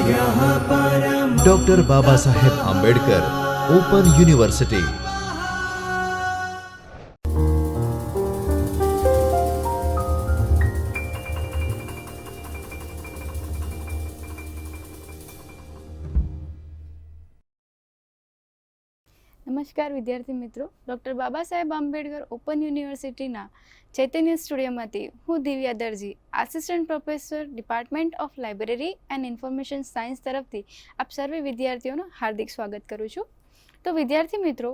Doctor Baba Saheb Ambedkar open university. નમસ્કાર વિદ્યાર્થી મિત્રો, ડૉક્ટર બાબા સાહેબ આંબેડકર ઓપન યુનિવર્સિટીના ચૈતન્ય સ્ટુડિયોમાંથી હું Divya Darji, assistant professor, department of library and information science તરફથી આપ સર્વે વિદ્યાર્થીઓનું હાર્દિક સ્વાગત કરું છું. તો વિદ્યાર્થી મિત્રો,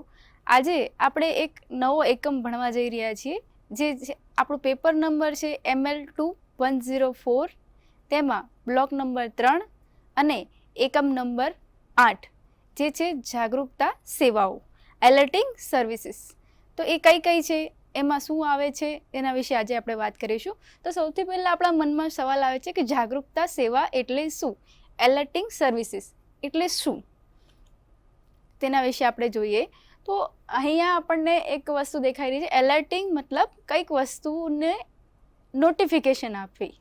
આજે આપણે એક નવો એકમ ભણવા જઈ રહ્યા છીએ, જે આપણું પેપર નંબર છે ML2104. તેમાં બ્લોક નંબર 3 અને એકમ નંબર 8 જે છે જાગૃતતા સેવાઓ, એલર્ટિંગ સર્વિસીસ. તો એ કઈ કઈ છે, એમાં શું આવે છે, એના વિશે આજે આપણે વાત કરીશું. તો સૌથી પહેલાં આપણા મનમાં સવાલ આવે છે કે જાગૃતતા સેવા એટલે શું, એલર્ટિંગ સર્વિસીસ એટલે શું, તેના વિશે આપણે જોઈએ. તો અહીંયા આપણને એક વસ્તુ દેખાઈ રહી છે. એલર્ટિંગ મતલબ કંઈક વસ્તુને નોટિફિકેશન આપવી.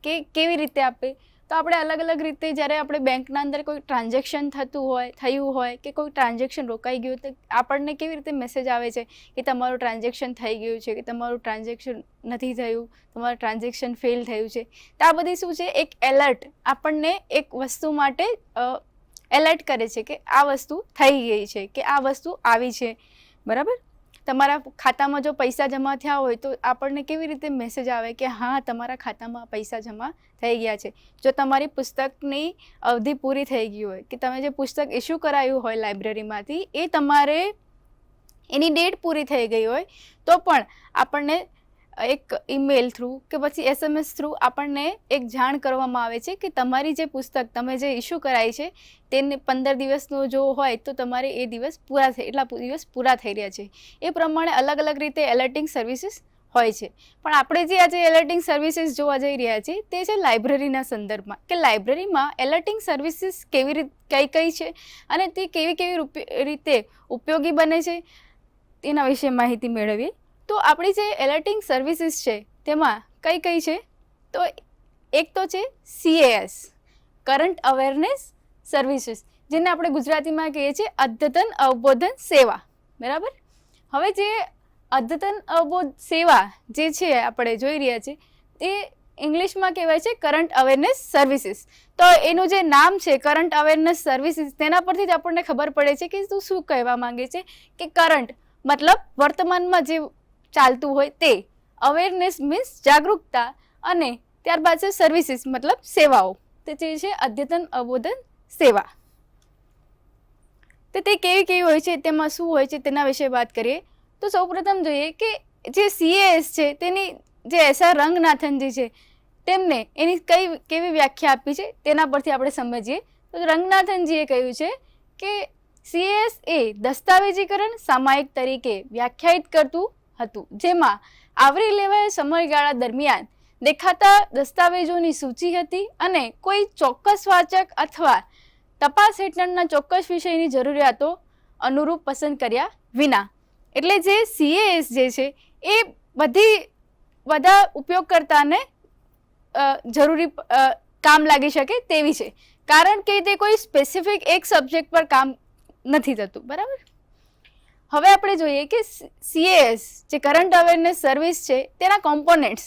કે કેવી રીતે આપે, તો આપણે અલગ અલગ રીતે જ્યારે આપણે બેંકના અંદર કોઈ ટ્રાન્ઝેક્શન થયું હોય કે કોઈ ટ્રાન્ઝેક્શન રોકાઈ ગયું, તો આપણને કેવી રીતે મેસેજ આવે છે કે તમારું ટ્રાન્ઝેક્શન થઈ ગયું છે, કે તમારું ટ્રાન્ઝેક્શન નથી થયું, તમારું ટ્રાન્ઝેક્શન ફેલ થયું છે. તો આ બધી શું છે, એક એલર્ટ આપણને એક વસ્તુ માટે એલર્ટ કરે છે કે આ વસ્તુ થઈ ગઈ છે, કે આ વસ્તુ આવી છે. બરાબર, તમારા ખાતામાં જો પૈસા જમા થયા હોય તો આપણને કેવી રીતે મેસેજ આવે કે હા તમારા ખાતામાં પૈસા જમા થઈ ગયા છે. જો તમારી પુસ્તકની અવધિ પૂરી થઈ ગઈ હોય, કે તમે જે પુસ્તક ઇસ્યુ કરાયું હોય લાઇબ્રેરીમાંથી, એ તમારે એની ડેટ પૂરી થઈ ગઈ હોય તો પણ આપણને એક ઈમેલ થ્રુ કે પછી SMS થ્રુ આપણને એક જાણ કરવામાં આવે છે કે તમારી જે પુસ્તક તમે જે ઇસ્યુ કરાઈ છે તેને 15 દિવસનો જો હોય તો તમારે એ દિવસ એટલા દિવસ પૂરા થઈ રહ્યા છે. એ પ્રમાણે અલગ અલગ રીતે એલર્ટિંગ સર્વિસીસ હોય છે. પણ આપણે જે આજે એલર્ટિંગ સર્વિસીસ જોવા જઈ રહ્યા છીએ તે છે લાઇબ્રેરીના સંદર્ભમાં, કે લાઇબ્રેરીમાં એલર્ટિંગ સર્વિસીસ કઈ છે અને તે કેવી રીતે ઉપયોગી બને છે તેના વિશે માહિતી મેળવીએ. તો આપણી જે એલર્ટિંગ સર્વિસીસ છે તેમાં કઈ છે, તો એક તો છે CAS, કરંટ અવેરનેસ સર્વિસીસ, જેને આપણે ગુજરાતીમાં કહીએ છીએ અદ્યતન અવબોધન સેવા. બરાબર, હવે જે અદ્યતન અવબોધ સેવા જે છે આપણે જોઈ રહ્યા છીએ તે ઇંગ્લિશમાં કહેવાય છે કરંટ અવેરનેસ સર્વિસીસ. તો એનું જે નામ છે કરંટ અવેરનેસ સર્વિસીસ, તેના પરથી જ આપણને ખબર પડે છે કે તું શું કહેવા માંગે છે. કે કરંટ મતલબ વર્તમાનમાં જે ચાલતું હોય તે, અવેરનેસ મીન્સ જાગૃતતા, અને ત્યારબાદ છે સર્વિસીસ મતલબ સેવાઓ, તે જે છે અદ્યતન અવબોધન સેવા. તો તે કેવી હોય છે, તેમાં શું હોય છે તેના વિશે વાત કરીએ. તો સૌપ્રથમ જોઈએ કે જે CAS છે તેની જે SR રંગનાથનજી છે તેમને એની કેવી વ્યાખ્યા આપી છે તેના પરથી આપણે સમજીએ. તો રંગનાથનજીએ કહ્યું છે કે CAS એ દસ્તાવેજીકરણ સામાયિક તરીકે વ્યાખ્યાયિત કરતું હતું, જેમાં આવરી લેવાયેલ સમયગાળા દરમિયાન દેખાતા દસ્તાવેજોની સૂચિ હતી અને કોઈ ચોક્કસ વાચક અથવા તપાસ હેઠળના ચોક્કસ વિષયની જરૂરિયાતો અનુરૂપ પસંદ કર્યા વિના. એટલે જે CAS જે છે એ બધા ઉપયોગકર્તાને જરૂરી કામ લાગી શકે તેવી છે, કારણ કે તે કોઈ સ્પેસિફિક એક સબ્જેક્ટ પર કામ નથી થતું. બરાબર, હવે આપણે જોઈએ કે CAS જે કરંટ અવેરનેસ સર્વિસ છે તેના કોમ્પોનેન્ટ્સ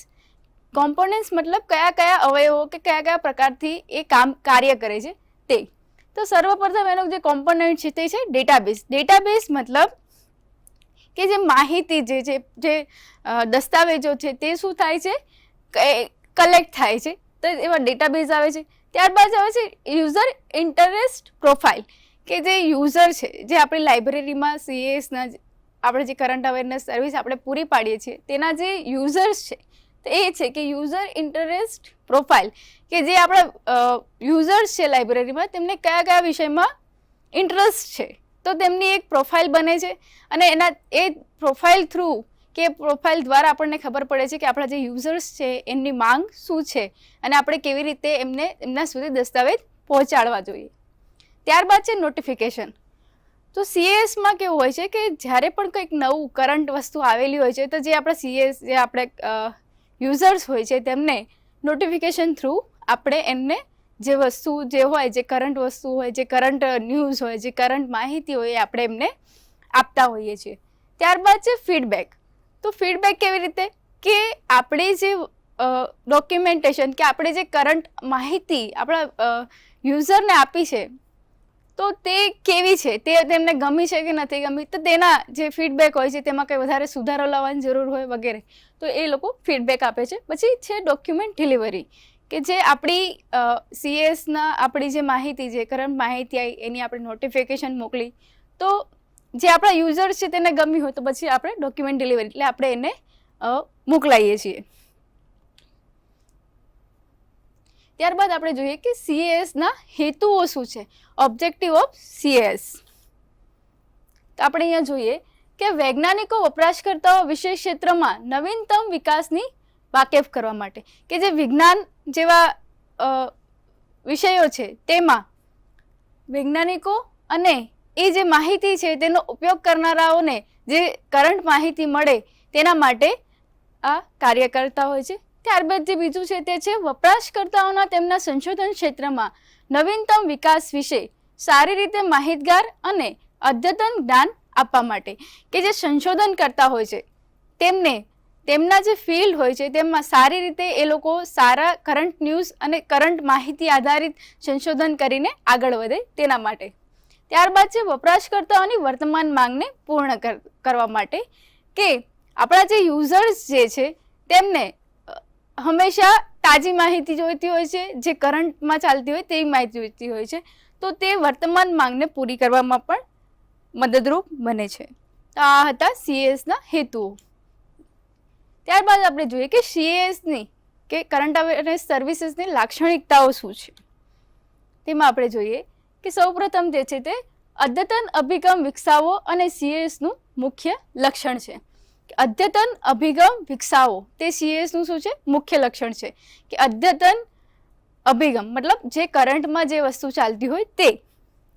મતલબ કયા અવયવો કે કયા પ્રકારથી એ કાર્ય કરે છે તે. તો સર્વપ્રથમ એનો જે કોમ્પોનેન્ટ છે તે છે ડેટાબેઝ. ડેટાબેઝ મતલબ કે જે માહિતી જે દસ્તાવેજો છે તે શું થાય છે, કલેક્ટ થાય છે, તો એવા ડેટાબેઝ આવે છે. ત્યારબાદ આવે છે યુઝર ઇન્ટરેસ્ટ પ્રોફાઇલ, કે જે યુઝર છે, જે આપણી લાઇબ્રેરીમાં CASના આપણે જે કરંટ અવેરનેસ સર્વિસ આપણે પૂરી પાડીએ છીએ તેના જે યુઝર્સ છે તો એ છે કે યુઝર ઇન્ટરેસ્ટ પ્રોફાઇલ, કે જે આપણા યુઝર્સ છે લાઇબ્રેરીમાં તેમને કયા વિષયમાં ઇન્ટરેસ્ટ છે, તો તેમની એક પ્રોફાઇલ બને છે. અને એ પ્રોફાઇલ થ્રુ કે પ્રોફાઇલ દ્વારા આપણને ખબર પડે છે કે આપણા જે યુઝર્સ છે એમની માંગ શું છે અને આપણે કેવી રીતે એમના સુધી દસ્તાવેજ પહોંચાડવા જોઈએ. ત્યારબાદ છે નોટિફિકેશન. તો CASમાં કેવું હોય છે કે જ્યારે પણ કંઈક નવું કરંટ વસ્તુ આવેલી હોય છે તો જે આપણા CAS યુઝર્સ હોય છે તેમને નોટિફિકેશન થ્રુ આપણે એમને જે વસ્તુ જે હોય, જે કરંટ વસ્તુ હોય, જે કરંટ ન્યૂઝ હોય, જે કરંટ માહિતી હોય એ આપણે એમને આપતા હોઈએ છીએ. ત્યારબાદ છે ફીડબેક. તો ફીડબેક કેવી રીતે કે આપણે જે ડોક્યુમેન્ટેશન કે આપણે જે કરંટ માહિતી આપણા યુઝરને આપી છે તો તે કેવી છે, તે તેમને ગમી છે કે નથી ગમી, તો તેના જે ફીડબેક હોય છે તેમાં કંઈ વધારે સુધારો લાવવાની જરૂર હોય વગેરે, તો એ લોકો ફીડબેક આપે છે. પછી છે ડોક્યુમેન્ટ ડિલિવરી કે જે આપણી સીએસના આપણી જે માહિતી, જે કરંટ માહિતી આવી એની આપણે નોટિફિકેશન મોકલી, તો જે આપણા યુઝર છે તેને ગમી હોય તો પછી આપણે ડોક્યુમેન્ટ ડિલિવરી એટલે આપણે એને મોકલાઈએ છીએ. ત્યારબાદ આપણે જોઈએ કે સીએસના હેતુઓ શું છે, ઓબ્જેક્ટિવ ઓફ સીએસ. તો આપણે અહીંયા જોઈએ કે વૈજ્ઞાનિકો વપરાશકર્તાઓ વિશેષ ક્ષેત્રમાં નવીનતમ વિકાસની વાકેફ કરવા માટે, કે જે વિજ્ઞાન જેવા વિષયો છે તેમાં વૈજ્ઞાનિકો અને એ જે માહિતી છે તેનો ઉપયોગ કરનારાઓને જે કરંટ માહિતી મળે તેના માટે આ કાર્ય કરતા હોય છે. ત્યારબાદ જે બીજું છે તે છે વપરાશકર્તાઓના તેમના સંશોધન ક્ષેત્રમાં નવીનતમ વિકાસ વિશે સારી રીતે માહિતગાર અને અદ્યતન જ્ઞાન આપવા માટે, કે જે સંશોધન કરતા હોય છે તેમને તેમના જે ફિલ્ડ હોય છે તેમાં સારી રીતે એ લોકો સારા કરંટ ન્યૂઝ અને કરંટ માહિતી આધારિત સંશોધન કરીને આગળ વધે તેના માટે. ત્યારબાદ છે વપરાશકર્તાઓની વર્તમાન માંગને પૂર્ણ કરવા માટે, કે આપણા જે યુઝર્સ જે છે તેમને હંમેશા તાજી માહિતી જોઈતી હોય છે, જે કરંટમાં ચાલતી હોય તેવી માહિતી જોઈતી હોય છે, તો તે વર્તમાન માંગને પૂરી કરવામાં પણ મદદરૂપ બને છે. તો આ હતા સીએસના હેતુઓ. ત્યારબાદ આપણે જોઈએ કે સીએસની કે કરંટ અવેરનેસ સર્વિસીસની લાક્ષણિકતાઓ શું છે. તેમાં આપણે જોઈએ કે સૌપ્રથમ જે છે તે અદ્યતન અભિગમ વિકસાવો અને સીએસનું મુખ્ય લક્ષણ છે. અદ્યતન અભિગમ વિકસાવો તે સીએસનું શું છે, મુખ્ય લક્ષણ છે. કે અદ્યતન અભિગમ મતલબ જે કરંટમાં જે વસ્તુ ચાલતી હોય તે,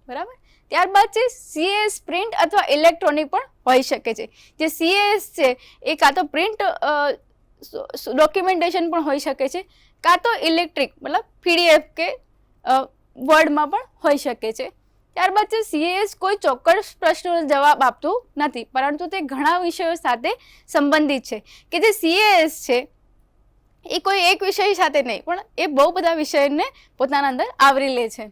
બરાબર. ત્યારબાદ છે સીએસ પ્રિન્ટ અથવા ઇલેક્ટ્રોનિક પણ હોઈ શકે છે. જે સીએસ છે એ કાં તો પ્રિન્ટ ડોક્યુમેન્ટેશન પણ હોઈ શકે છે, કાં તો ઇલેક્ટ્રિક મતલબ પીડીએફ કે વર્ડમાં પણ હોઈ શકે છે. ત્યારબાદ છે સીએસ કોઈ ચોક્કસ પ્રશ્નનો જવાબ આપતું નથી, પરંતુ તે ઘણા વિષયો સાથે સંબંધિત છે. કે જે સીએસ છે એ કોઈ એક વિષય સાથે નહીં પણ એ બહુ બધા વિષયને પોતાના અંદર આવરી લે છે.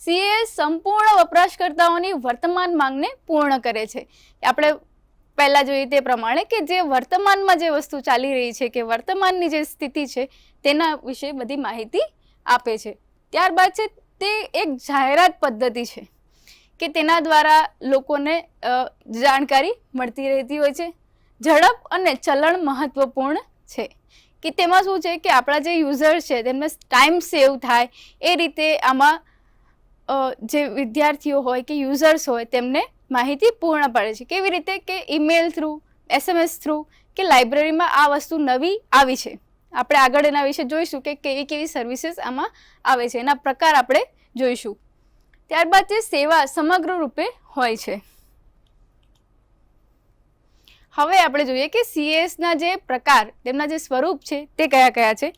સીએસ સંપૂર્ણ વપરાશકર્તાઓની વર્તમાન માંગને પૂર્ણ કરે છે. આપણે પહેલા જોઈએ તે પ્રમાણે કે જે વર્તમાનમાં જે વસ્તુ ચાલી રહી છે કે વર્તમાનની જે સ્થિતિ છે તેના વિશે બધી માહિતી આપે છે. ત્યારબાદ છે તે એક જાહેરાત પદ્ધતિ છે કે તેના દ્વારા લોકોને જાણકારી મળતી રહેતી હોય છે. ઝડપ અને ચલણ મહત્વપૂર્ણ છે, કે તેમાં શું છે કે આપણા જે યુઝર્સ છે તેમને ટાઈમ સેવ થાય એ રીતે આમાં જે વિદ્યાર્થીઓ હોય કે યુઝર્સ હોય તેમને માહિતી પૂર્ણ પડે છે. કેવી રીતે કે ઈમેલ થ્રુ, SMS થ્રુ, કે લાઇબ્રેરીમાં આ વસ્તુ નવી આવી છે. આપણે આગળ એના વિશે જોઈશું કે કેવી કેવી સર્વિસીસ આમાં આવે છે, એના પ્રકાર આપણે જોઈશું. ત્યારબાદ જે સેવા સમગ્ર રૂપે હોય છે. હવે આપણે જોઈએ કે સીએસના જે પ્રકાર, તેમના જે સ્વરૂપ છે તે કયા કયા છે.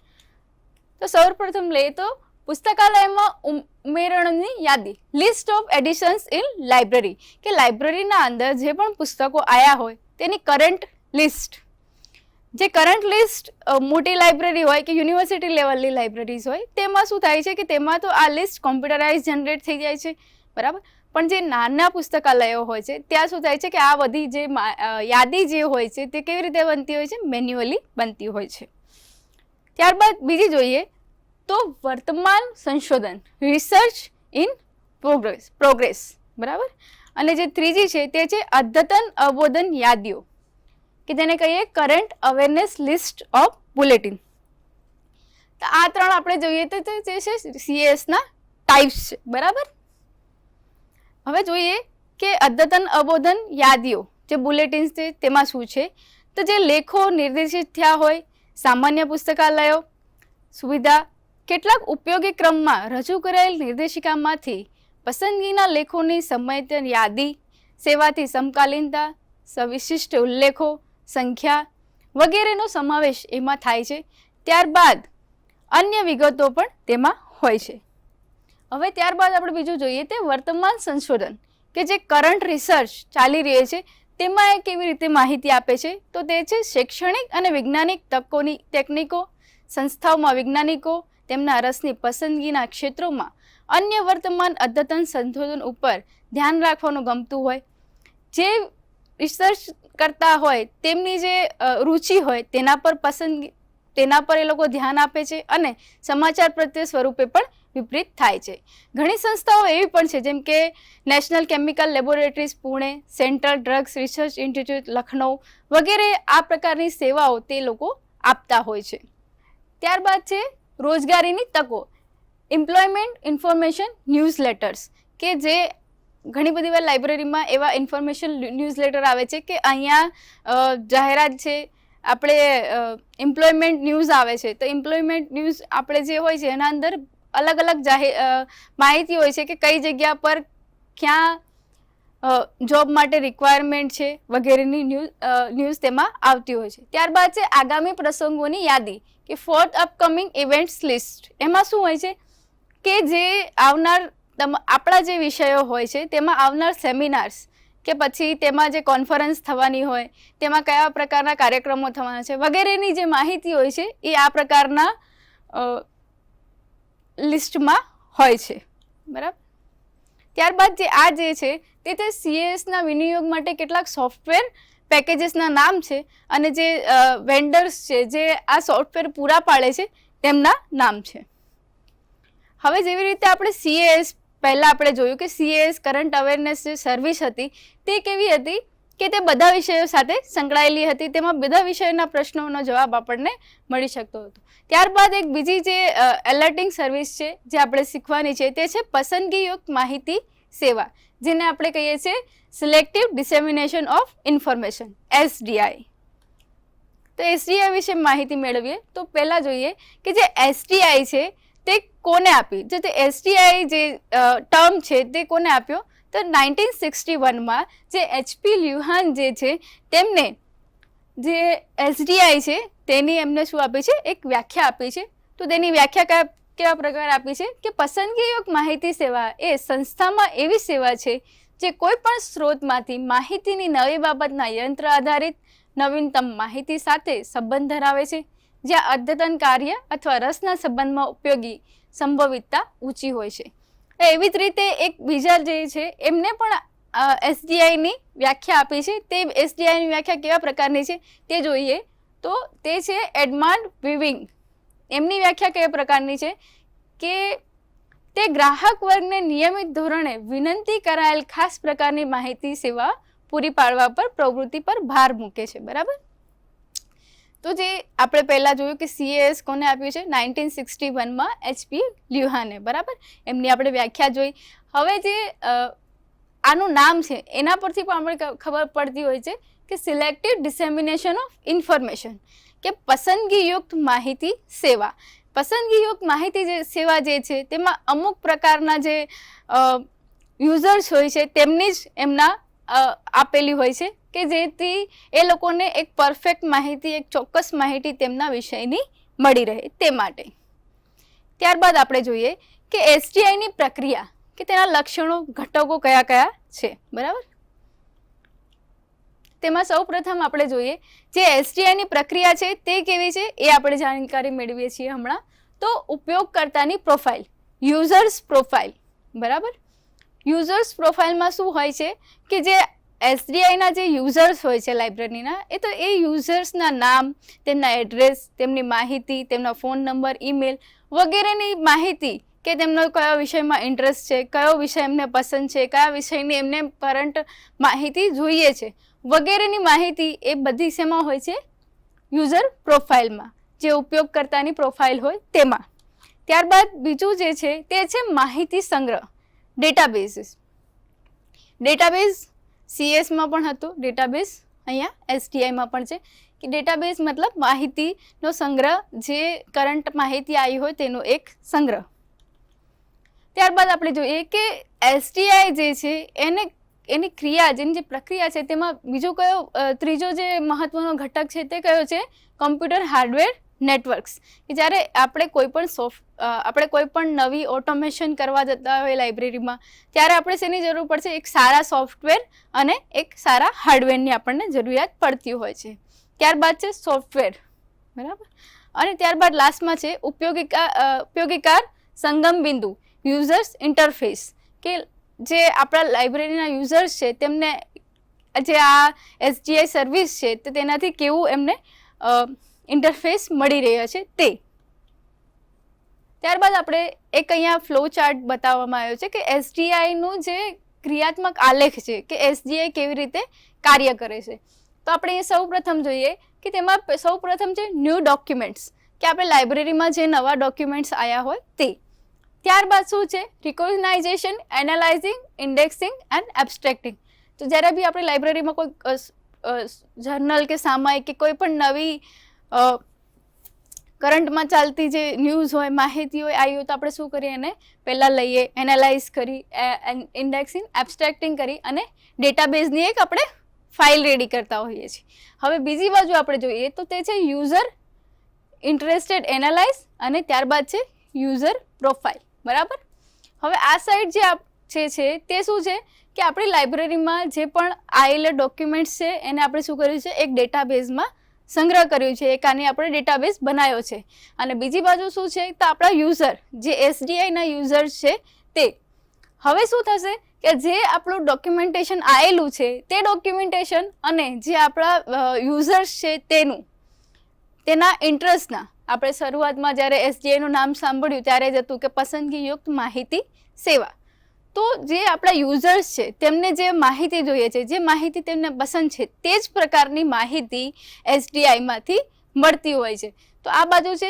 તો સૌપ્રથમ લઈએ તો પુસ્તકાલયમાં ઉમેરણની યાદી, list of additions in library, કે લાઇબ્રેરીના અંદર જે પણ પુસ્તકો આવ્યા હોય તેની કરંટ લિસ્ટ. જે કરંટ લિસ્ટ મોટી લાઇબ્રેરી હોય કે યુનિવર્સિટી લેવલની લાઇબ્રેરીઝ હોય તેમાં શું થાય છે કે તેમાં તો આ લિસ્ટ કોમ્પ્યુટરાઇઝ જનરેટ થઈ જાય છે, બરાબર. પણ જે નાના પુસ્તકાલયો હોય છે ત્યાં શું થાય છે કે આ બધી જે યાદી જે હોય છે તે કેવી રીતે બનતી હોય છે, મેન્યુઅલી બનતી હોય છે. ત્યારબાદ બીજી જોઈએ તો વર્તમાન સંશોધન, રિસર્ચ ઇન પ્રોગ્રેસ, બરાબર. અને જે ત્રીજી છે તે છે અદ્યતન અવબોધન યાદીઓ, કે તેને કહીએ current awareness list of bulletin. તો આ ત્રણ આપણે જોઈએ તો જે છે સીએસના ટાઈપ્સ છે, બરાબર. હવે જોઈએ કે અદ્યતન અવબોધન યાદીઓ જે બુલેટિન્સ છે તેમાં શું છે. તો જે લેખો નિર્દેશિત થયા હોય, સામાન્ય પુસ્તકાલયો સુવિધા, કેટલાક ઉપયોગી ક્રમમાં રજૂ કરાયેલ નિર્દેશિકામાંથી પસંદગીના લેખોની સમયતર યાદી, સેવાથી સમકાલીનતા, સવિશિષ્ટ ઉલ્લેખો, સંખ્યા વગેરેનો સમાવેશ એમાં થાય છે. ત્યારબાદ અન્ય વિગતો પણ તેમાં હોય છે. હવે ત્યારબાદ આપણે બીજું જોઈએ તે વર્તમાન સંશોધન કે જે કરંટ રિસર્ચ ચાલી રહી છે તેમાં એ કેવી રીતે માહિતી આપે છે. તો તે છે શૈક્ષણિક અને વૈજ્ઞાનિક તકોની ટેકનિકો, સંસ્થાઓમાં વૈજ્ઞાનિકો તેમના રસની પસંદગીના ક્ષેત્રોમાં અન્ય વર્તમાન અદ્યતન સંશોધન ઉપર ધ્યાન રાખવાનું ગમતું હોય, જે રિસર્ચ કરતા હોય તેમની જે રુચિ હોય તેના પર એ લોકો ધ્યાન આપે છે અને સમાચાર પ્રત્યે સ્વરૂપે પણ વિપરીત થાય છે. ઘણી સંસ્થાઓ એવી પણ છે જેમ કે national chemical laboratories Pune, central drugs research institute Lucknow વગેરે આ પ્રકારની સેવાઓ તે લોકો આપતા હોય છે. ત્યારબાદ છે રોજગારીની તકો, એમ્પ્લોયમેન્ટ ઇન્ફોર્મેશન ન્યૂઝ લેટર્સ કે જે ઘણી બધી વાર લાઇબ્રેરીમાં એવા ઇન્ફોર્મેશન ન્યૂઝ લેટર આવે છે કે અહીંયા જાહેરાત છે, આપણે એમ્પ્લોયમેન્ટ ન્યૂઝ આવે છે તો એમ્પ્લોયમેન્ટ ન્યૂઝ આપણે જે હોય છે એના અંદર અલગ અલગ માહિતી હોય છે કે કઈ જગ્યા પર ક્યાં જોબ માટે રિક્વાયરમેન્ટ છે વગેરેની ન્યૂઝ તેમાં આવતી હોય છે. ત્યારબાદ છે આગામી પ્રસંગોની યાદી કે ફોર્થ અપકમિંગ ઇવેન્ટ્સ લિસ્ટ. એમાં શું હોય છે કે જે આવનાર આપણા જે વિષયો હોય છે તેમાં આવનાર સેમિનાર્સ કે પછી તેમાં જે કોન્ફરન્સ થવાની હોય તેમાં કયા પ્રકારના કાર્યક્રમો થવાના છે વગેરેની જે માહિતી હોય છે એ આ પ્રકારના લિસ્ટમાં હોય છે. બરાબર. ત્યારબાદ જે છે તે CASના વિનિયોગ માટે કેટલાક સોફ્ટવેર પેકેજીસના નામ છે અને જે વેન્ડર્સ છે જે આ સોફ્ટવેર પૂરા પાડે છે તેમના નામ છે. હવે જેવી રીતે આપણે CAS પહેલાં આપણે જોયું કે CAS કરંટ અવેરનેસ જે સર્વિસ હતી તે કેવી હતી કે તે બધા વિષયો સાથે સંકળાયેલી હતી, તેમાં બધા વિષયોના પ્રશ્નોનો જવાબ આપણને મળી શકતો હતો. ત્યારબાદ એક બીજી જે એલર્ટિંગ સર્વિસ છે જે આપણે શીખવાની છે તે છે પસંદગીયુક્ત માહિતી સેવા, જેને આપણે કહીએ છીએ selective dissemination of information SDI. તો SDI વિશે માહિતી મેળવીએ તો પહેલાં જોઈએ કે જે SDI છે તે કોને આપી. જે તે SDI જે ટર્મ છે તે કોને આપ્યો તો 1961માં જે HP લ્યુહાન જે છે તેમને જે SDI છે તેની એમને શું આપી છે, એક વ્યાખ્યા આપી છે. તો તેની વ્યાખ્યા કેવા પ્રકાર આપી છે કે પસંદગીયુક્ત માહિતી સેવા એ સંસ્થામાં એવી સેવા છે જે કોઈ પણ સ્ત્રોતમાંથી માહિતીની નવી બાબતના યંત્ર આધારિત નવીનતમ માહિતી સાથે સંબંધ ધરાવે છે, જ્યાં અદ્યતન કાર્ય અથવા રસના સંબંધમાં ઉપયોગી સંભવિતતા ઊંચી હોય છે. એવી જ રીતે એક બીજા જે છે એમને પણ SDIની વ્યાખ્યા આપી છે. તે SDIની વ્યાખ્યા કેવા પ્રકારની છે તે જોઈએ તો તે છે એડમાન્ડ વિવિંગ. એમની વ્યાખ્યા કયા પ્રકારની છે કે તે ગ્રાહક વર્ગને નિયમિત ધોરણે વિનંતી કરાયેલ ખાસ પ્રકારની માહિતી સેવા પૂરી પાડવા પર પ્રવૃત્તિ પર ભાર મૂકે છે. બરાબર. તો જે આપણે પહેલાં જોયું કે CAS કોને આપ્યું છે 1961માં HP લ્યુહાને. બરાબર. એમની આપણે વ્યાખ્યા જોઈ. હવે જે આનું નામ છે એના પરથી પણ આપણે ખબર પડતી હોય છે કે સિલેક્ટિવ ડિસેમિનેશન ઓફ ઇન્ફોર્મેશન કે પસંદગીયુક્ત માહિતી સેવા. પસંદગીયુક્ત માહિતી જે સેવા જે છે તેમાં અમુક પ્રકારના જે યુઝર્સ હોય છે તેમની જ એમના આપેલી હોય છે કે જેથી એ લોકોને એક પરફેક્ટ માહિતી, એક ચોક્કસ માહિતી તેમના વિષયની મળી રહે તે માટે. ત્યારબાદ આપણે જોઈએ કે SDIની પ્રક્રિયા કે તેના લક્ષણો, ઘટકો કયા કયા છે. બરાબર. તેમાં સૌ પ્રથમ આપણે જોઈએ જે SDIની પ્રક્રિયા છે તે કેવી છે એ આપણે જાણકારી મેળવીએ છીએ હમણાં. તો ઉપયોગકર્તાની પ્રોફાઇલ, યુઝર્સ પ્રોફાઇલ. બરાબર. યુઝર્સ પ્રોફાઇલમાં શું હોય છે કે જે SDIના જે યુઝર્સ હોય છે લાઇબ્રેરીના એ તો એ યુઝર્સના નામ, તેમના એડ્રેસ, તેમની માહિતી, તેમના ફોન નંબર, ઈમેલ વગેરેની માહિતી કે તેમનો કયો વિષયમાં ઇન્ટરેસ્ટ છે, કયો વિષય એમને પસંદ છે, કયા વિષયની એમને કરંટ માહિતી જોઈએ છે વગેરેની માહિતી એ બધી શેમાં હોય છે યુઝર પ્રોફાઇલમાં, જે ઉપયોગકર્તાની પ્રોફાઇલ હોય તેમાં. ત્યારબાદ બીજું જે છે તે છે માહિતી સંગ્રહ, ડેટાબેઝિસ. ડેટાબેઝ CASમાં પણ હતું, ડેટાબેઝ અહીંયા SDIમાં પણ છે કે ડેટાબેઝ મતલબ માહિતીનો સંગ્રહ, જે કરંટ માહિતી આવી હોય તેનો એક સંગ્રહ. ત્યારબાદ આપણે જોઈએ કે SDI જે છે એની ક્રિયા, જેની જે પ્રક્રિયા છે તેમાં બીજો કયો ત્રીજો જે મહત્વનો ઘટક છે તે કયો છે કમ્પ્યુટર હાર્ડવેર નેટવર્ક્સ, કે જ્યારે આપણે કોઈ પણ નવી ઓટોમેશન કરવા જતા હોય લાઇબ્રેરીમાં, ત્યારે આપણે શેની જરૂર પડશે? એક સારા સોફ્ટવેર અને એક સારા હાર્ડવેરની આપણને જરૂરિયાત પડતી હોય છે. ત્યારબાદ છે સોફ્ટવેર, બરાબર, અને ત્યારબાદ લાસ્ટમાં છે ઉપયોગીકાર સંગમ બિંદુ, યુઝર્સ ઇન્ટરફેસ, કે જે આપણા લાઇબ્રેરીના યુઝર્સ છે તેમને જે આ SGI સર્વિસ છે તો તેનાથી કેવું એમને ઇન્ટરફેસ મળી રહ્યા છે તે. ત્યારબાદ આપણે એક અહીંયા ફ્લો ચાર્ટ બતાવવામાં આવ્યો છે કે SGIનું જે ક્રિયાત્મક આલેખ છે કે SGI કેવી રીતે કાર્ય કરે છે. તો આપણે એ સૌ પ્રથમ જોઈએ કે તેમાં સૌ પ્રથમ છે ન્યૂ ડોક્યુમેન્ટ્સ, કે આપણે લાઇબ્રેરીમાં જે નવા ડોક્યુમેન્ટ્સ આવ્યા હોય તે. ત્યારબાદ શું છે? Recognition, analysing, indexing and એબ્સ્ટ્રેક્ટિંગ. તો જ્યારે બી આપણે લાઇબ્રેરીમાં કોઈ જર્નલ કે સામાયિક કે કોઈ પણ નવી કરંટમાં ચાલતી જે ન્યૂઝ હોય, માહિતી હોય, આવી હોય તો આપણે શું કરીએ? એને પહેલાં લઈએ, એનાલાઇઝ કરી, ઇન્ડેક્સિંગ, એબ્સ્ટ્રેક્ટિંગ કરી અને ડેટાબેઝની એક આપણે ફાઇલ રેડી કરતા હોઈએ છીએ. હવે બીજી બાજુ આપણે જોઈએ તો તે છે યુઝર ઇન્ટરેસ્ટેડ એનાલાઇઝ અને ત્યારબાદ છે યુઝર પ્રોફાઇલ, બરાબર. હવે આ સાઈડ જે છે તે શું છે કે આપણી લાઇબ્રેરીમાં જે પણ આવેલા ડોક્યુમેન્ટ્સ છે એને આપણે શું કર્યું છે? એક ડેટાબેઝમાં સંગ્રહ કર્યું છે, એક આની આપણે ડેટાબેઝ બનાવ્યો છે. અને બીજી બાજુ શું છે તો આપણા યુઝર, જે SGIના યુઝર્સ છે તે. હવે શું થશે કે જે આપણું ડોક્યુમેન્ટેશન આવેલું છે તે ડોક્યુમેન્ટેશન અને જે આપણા યુઝર્સ છે તેના ઇન્ટરેસ્ટના, આપણે શરૂઆતમાં જ્યારે SGIનું નામ સાંભળ્યું ત્યારે જ હતું કે પસંદગીયુક્ત માહિતી સેવા. તો જે આપણા યુઝર્સ છે તેમને જે માહિતી જોઈએ છે, જે માહિતી તેમને પસંદ છે તે જ પ્રકારની માહિતી SGIમાંથી મળતી હોય છે. તો આ બાજુ છે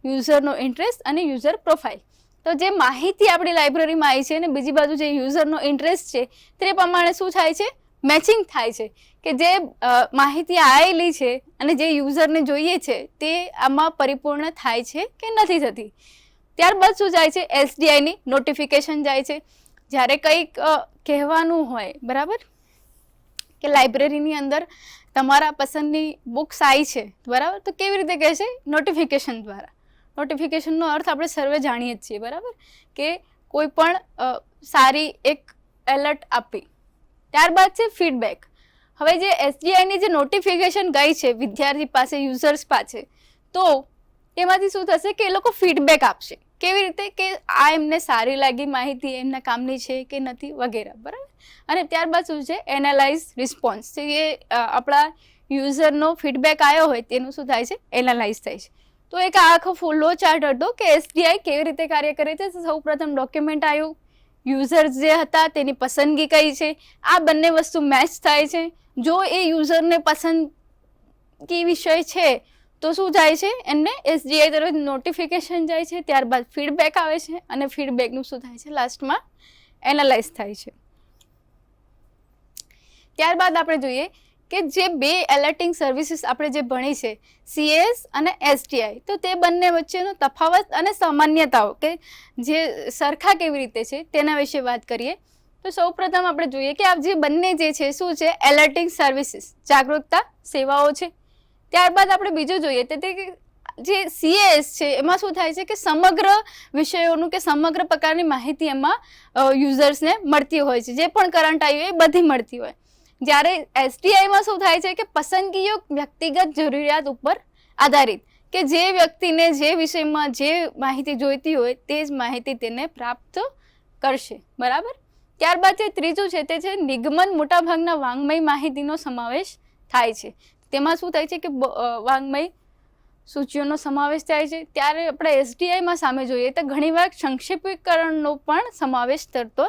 યુઝરનો ઇન્ટરેસ્ટ અને યુઝર પ્રોફાઇલ. તો જે માહિતી આપણી લાઇબ્રેરીમાં આવી છે અને બીજી બાજુ જે યુઝરનો ઇન્ટરેસ્ટ છે તે પ્રમાણે શું થાય છે? મેચિંગ થાય છે, કે જે માહિતી આવેલી છે અને જે યુઝરને જોઈએ છે તે આમાં પરિપૂર્ણ થાય છે કે નથી થતી. ત્યારબાદ શું જાય છે? SGIની નોટિફિકેશન જાય છે. જ્યારે કંઈક કહેવાનું હોય, બરાબર, કે લાઇબ્રેરીની અંદર તમારા પસંદની બુક્સ આવી છે, બરાબર, તો કેવી રીતે કહેશે? નોટિફિકેશન દ્વારા. નોટિફિકેશનનો અર્થ આપણે સર્વે જાણીએ જ છીએ, બરાબર, કે કોઈ પણ સારી એક એલર્ટ આપી. ત્યારબાદ છે ફીડબેક. હવે જે SGIની જે નોટિફિકેશન ગઈ છે વિદ્યાર્થી પાસે, યુઝર્સ પાસે, તો એમાંથી શું થશે કે એ લોકો ફીડબેક આપશે. કેવી રીતે? કે આ એમને સારી લાગી માહિતી, એમના કામની છે કે નથી, વગેરે, બરાબર. અને ત્યારબાદ શું છે? એનાલાઇઝ રિસ્પોન્સ, એ આપણા યુઝરનો ફીડબેક આવ્યો હોય તેનું શું થાય છે? એનાલાઇઝ થાય છે. તો એક આખો ફ્લો ચાર્ટ હતો કે SGI કેવી રીતે કાર્ય કરે છે. સૌ પ્રથમ ડોક્યુમેન્ટ આવ્યું, યુઝર્સ જે હતા તેની પસંદગી કઈ છે, આ બંને વસ્તુ મેચ થાય છે. જો એ યુઝરને પસંદગી વિષય છે તો શું જાય છે? એમને SGI તરફ નોટિફિકેશન જાય છે, ત્યારબાદ ફીડબેક આવે છે અને ફીડબેકનું શું થાય છે? લાસ્ટમાં એનાલાઇઝ થાય છે. ત્યારબાદ આપણે જોઈએ કે જે બે એલર્ટિંગ સર્વિસીસ આપણે જે ભણી છે, CAS અને STI, તો તે બંને વચ્ચેનો તફાવત અને સામાન્યતાઓ, કે જે સરખા કેવી રીતે છે તેના વિશે વાત કરીએ. તો સૌ પ્રથમ આપણે જોઈએ કે આ જે બંને જે છે શું છે? એલર્ટિંગ સર્વિસીસ, જાગૃતતા સેવાઓ છે. ત્યારબાદ આપણે બીજું જોઈએ તે જે CAS છે એમાં શું થાય છે કે સમગ્ર વિષયોનું કે સમગ્ર પ્રકારની માહિતી એમાં યુઝર્સને મળતી હોય છે, જે પણ કરંટ આવી હોય એ બધી મળતી હોય. જ્યારે STIમાં શું થાય છે કે પસંદગીયુક્ત વ્યક્તિગત જરૂરિયાત ઉપર આધારિત, કે જે વ્યક્તિને જે વિષયમાં જે માહિતી જોઈતી હોય તે જ માહિતી તેને પ્રાપ્ત કરશે, બરાબર. ત્યારબાદ જે ત્રીજું છે તે છે નિગમન. મોટાભાગના વાંગ્મય માહિતીનો સમાવેશ થાય છે. તેમાં શું થાય છે કે વાંગ્મય સૂચિઓનો સમાવેશ થાય છે. ત્યારે આપણે STIમાં સામે જોઈએ તો ઘણીવાર સંક્ષેપીકરણનો પણ સમાવેશ થતો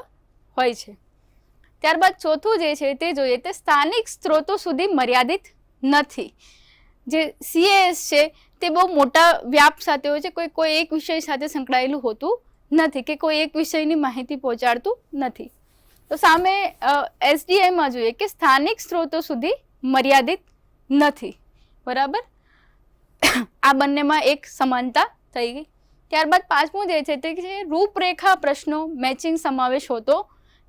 હોય છે. ત્યારબાદ ચોથું જે છે તે જોઈએ તે સ્થાનિક સ્ત્રોતો સુધી મર્યાદિત નથી. જે CAS છે તે બહુ મોટા વ્યાપ સાથે હોય છે, કોઈ એક વિષય સાથે સંકળાયેલું હોતું નથી, કે કોઈ એક વિષયની માહિતી પહોંચાડતું નથી. તો સામે STIમાં જોઈએ કે સ્થાનિક સ્ત્રોતો સુધી મર્યાદિત નથી, બરાબર. આ બંનેમાં એક સમાનતા થઈ ગઈ. ત્યારબાદ પાંચમું જે છે તે છે રૂપરેખા પ્રશ્નો મેચિંગ સમાવેશ હોતો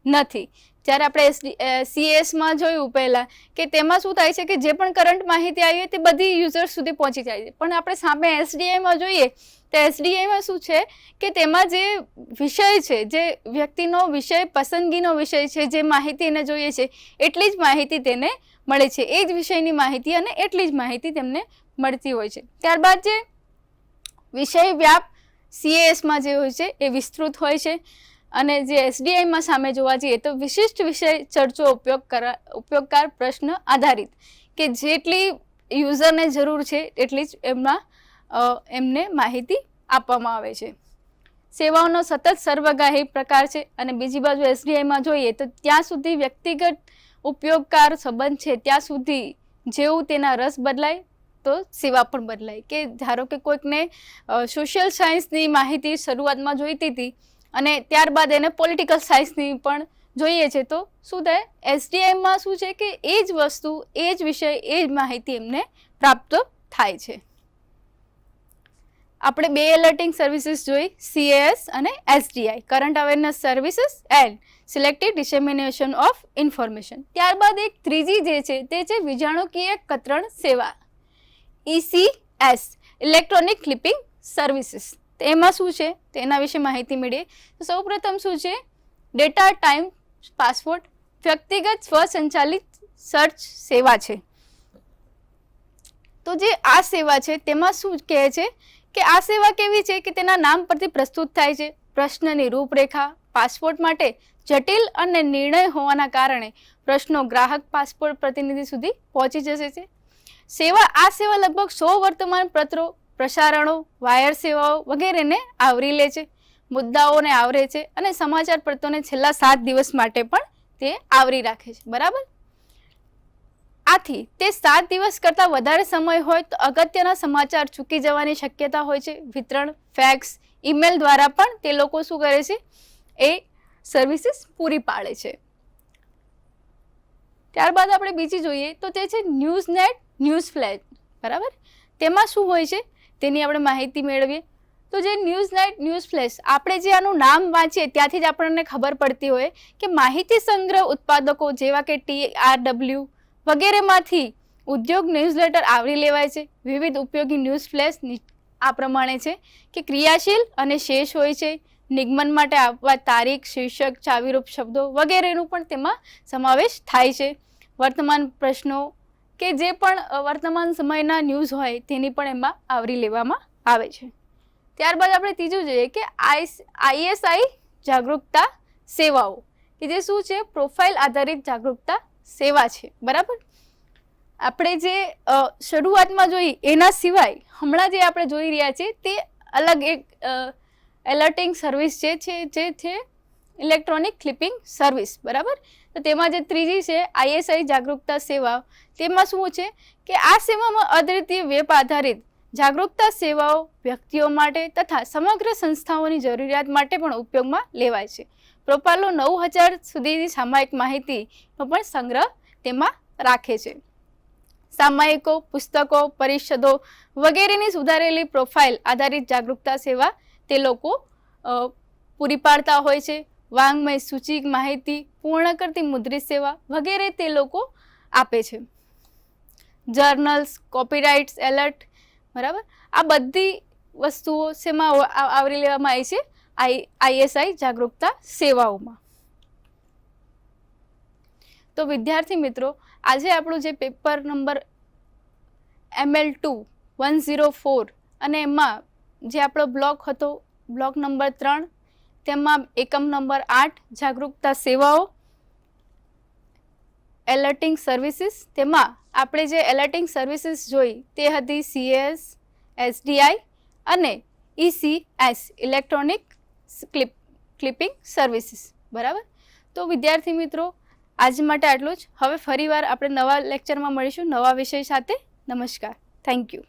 નથી. જ્યારે આપણે CASમાં જોયું પહેલાં કે તેમાં શું થાય છે કે જે પણ કરંટ માહિતી આવી હોય તે બધી યુઝર્સ સુધી પહોંચી જાય છે, પણ આપણે સામે SDIમાં જોઈએ તો SDIમાં શું છે કે તેમાં જે વિષય છે, જે વ્યક્તિનો વિષય, પસંદગીનો વિષય છે, જે માહિતી એને જોઈએ છે એટલી જ માહિતી તેને મળે છે, એ જ વિષયની માહિતી અને એટલી જ માહિતી તેમને મળતી હોય છે. ત્યારબાદ જે વિષય વ્યાપ CASમાં જે હોય છે એ વિસ્તૃત હોય છે, અને જે SDIમાં સામે જોવા જઈએ તો વિશિષ્ટ વિષય ચર્ચો ઉપયોગકાર પ્રશ્ન આધારિત, કે જેટલી યુઝરને જરૂર છે એટલી જ એમને માહિતી આપવામાં આવે છે. સેવાઓનો સતત સર્વગાહી પ્રકાર છે, અને બીજી બાજુ SDIમાં જોઈએ તો ત્યાં સુધી વ્યક્તિગત ઉપયોગકાર સંબંધ છે ત્યાં સુધી જેવું તેના રસ બદલાય તો સેવા પણ બદલાય. કે ધારો કે કોઈકને સોશિયલ સાયન્સની માહિતી શરૂઆતમાં જોઈતી હતી અને ત્યારબાદ એને પોલિટિકલ સાયન્સની પણ જોઈએ છે, તો શું થાય, SDIમાં શું છે કે એ જ વસ્તુ, એ જ વિષય, એ જ માહિતી એમને પ્રાપ્ત થાય છે. આપણે બે એલર્ટિંગ સર્વિસીસ જોઈ, CAS અને SDI, current awareness services and selective dissemination of information. ત્યારબાદ એક ત્રીજી જે છે તે છે વિજાણુકીય કતરણ સેવા, ECS, ઇલેક્ટ્રોનિક ક્લિપિંગ સર્વિસીસ. એમાં શું છે તેના વિશે માહિતી મેળવીએ. તો સૌપ્રથમ શું છે, ડેટા ટાઈમ પાસપોર્ટ વ્યક્તિગત સ્વસંચાલિત સર્ચ સેવા છે. તો જે આ સેવા છે તેમાં શું કહે છે કે આ સેવા કેવી છે કે તેના નામ પરથી પ્રસ્તુત થાય છે. પ્રશ્નની રૂપરેખા પાસપોર્ટ માટે જટિલ અને નિર્ણય હોવાના કારણે પ્રશ્નો ગ્રાહક પાસપોર્ટ પ્રતિનિધિ સુધી પહોંચી જશે છે. આ સેવા લગભગ 100 વર્તમાન પત્રો, પ્રસારણો, વાયર સેવાઓ વગેરેને આવરી લે છે, મુદ્દાઓને આવરે છે, અને સમાચાર પત્રોને છેલ્લા 7 દિવસ માટે પણ તે આવરી રાખે છે. બરાબર. આથી તે 7 દિવસ કરતાં વધારે સમય હોય તો અગત્યના સમાચાર ચૂકી જવાની શક્યતા હોય છે. વિતરણ, ફેક્સ, ઈમેલ દ્વારા પણ તે લોકો શું કરે છે, એ સર્વિસીસ પૂરી પાડે છે. ત્યારબાદ આપણે બીજી જોઈએ તો તે છે ન્યૂઝનેટ ન્યૂઝ ફ્લેશ. બરાબર. તેમાં શું હોય છે તેની આપણે માહિતી મેળવીએ. તો જે ન્યૂઝનેટ ન્યૂઝ ફ્લેશ, આપણે જે આનું નામ વાંચીએ ત્યાંથી જ આપણને ખબર પડતી હોય કે માહિતી સંગ્રહ ઉત્પાદકો જેવા કે TRW વગેરેમાંથી ઉદ્યોગ ન્યૂઝલેટર આવરી લેવાય છે. વિવિધ ઉપયોગી ન્યૂઝ ફ્લેશ આ પ્રમાણે છે કે ક્રિયાશીલ અને શેષ હોય છે. નિગમન માટે આપવા તારીખ, શીર્ષક, ચાવીરૂપ શબ્દો વગેરેનું પણ તેમાં સમાવેશ થાય છે. વર્તમાન પ્રશ્નો કે જે પણ વર્તમાન સમયના ન્યૂઝ હોય તેની પણ એમાં આવરી લેવામાં આવે છે. ત્યારબાદ આપણે ત્રીજું જોઈએ કે ISI જાગૃતતા સેવાઓ, કે જે શું છે, પ્રોફાઇલ આધારિત જાગૃતતા સેવા છે. બરાબર. આપણે જે શરૂઆતમાં જોઈ એના સિવાય હમણાં જે આપણે જોઈ રહ્યા છીએ તે અલગ એક એલર્ટિંગ સર્વિસ જે છે ઇલેક્ટ્રોનિક ક્લિપિંગ સર્વિસ. બરાબર. તો તેમાં જે ત્રીજી છે ISI જાગૃતતા સેવા, તેમાં શું છે કે આ સેવામાં અદ્વિતીય વેબ આધારિત જાગૃતતા સેવાઓ વ્યક્તિઓ માટે તથા સમગ્ર સંસ્થાઓની જરૂરિયાત માટે પણ ઉપયોગમાં લેવાય છે. પ્રોફાઇલો 9000 સુધીની સામાયિક માહિતીનો પણ સંગ્રહ તેમાં રાખે છે. સામાયિકો, પુસ્તકો, પરિષદો વગેરેની સુધારેલી પ્રોફાઇલ આધારિત જાગૃતતા સેવા તે લોકો પૂરી પાડતા હોય છે. વાંગ્મય સૂચિક માહિતી પૂર્ણ કરતી મુદ્રિત સેવા વગેરે તે લોકો આપે છે. Journals, copyrights alert. બરાબર. આ બધી વસ્તુઓ શેમાં આવરી લેવામાં આવી છે, ISI જાગૃતતા સેવાઓમાં. તો વિદ્યાર્થી મિત્રો, આજે આપણું જે પેપર નંબર ML2 104 અને એમાં જે આપણો બ્લોક હતો, બ્લોક નંબર 3, તેમાં એકમ નંબર 8 જાગૃતતા સેવાઓ, એલર્ટિંગ સર્વિસીસ, તેમાં આપણે જે એલર્ટિંગ સર્વિસીસ જોઈ તે હતી CAS, SDI અને ECS, ઇલેક્ટ્રોનિક ક્લિપિંગ સર્વિસીસ. બરાબર. તો વિદ્યાર્થી મિત્રો, આજ માટે આટલું જ. હવે ફરીવાર આપણે નવા લેક્ચરમાં મળીશું નવા વિષય સાથે. નમસ્કાર. Thank you.